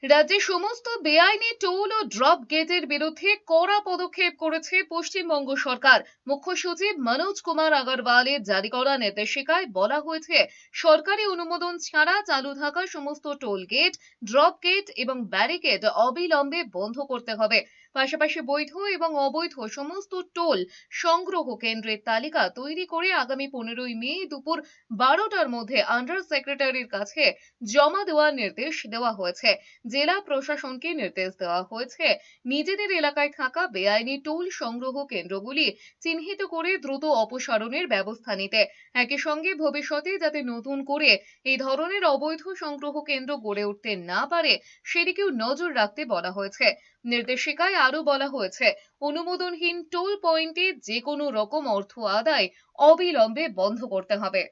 রাজ্যে সমস্ত বেআইনি টোল ও ড্রপ গেটের বিরুদ্ধে কড়া পদক্ষেপ করেছে পশ্চিমবঙ্গ সরকার। মুখ্য সচিব মনোজ কুমার আগরওয়ালের জারি করা নির্দেশিকায় বলা হয়েছে, সরকারি অনুমোদন ছাড়া চালু থাকা সমস্ত টোল গেট, ড্রপ গেট এবং ব্যারিকেড অবিলম্বে বন্ধ করতে হবে। পাশাপাশি বৈধ এবং অবৈধ সমস্ত টোল সংগ্রহ কেন্দ্রের তালিকা তৈরি করে আগামী 15ই মে দুপুর 12টার মধ্যে আন্ডার সেক্রেটারির কাছে জমা দেওয়ার নির্দেশ দেওয়া হয়েছে। জেলা প্রশাসনকে নির্দেশ দেওয়া হয়েছে নিজেদের এলাকায় থাকা বেআইনি টোল সংগ্রহ কেন্দ্রগুলি চিহ্নিত করে দ্রুত অপসারণের ব্যবস্থা নিতে। একই সঙ্গে ভবিষ্যতে যাতে নতুন করে এই ধরনের অবৈধ সংগ্রহ কেন্দ্র গড়ে উঠতে না পারে সেদিকেও নজর রাখতে বলা হয়েছে। নির্দেশিকায় আরো বলা হয়েছে, অনুমোদনহীন টোল পয়েন্টে যে কোনো রকম অর্থ আদায় অবিলম্বে বন্ধ করতে হবে।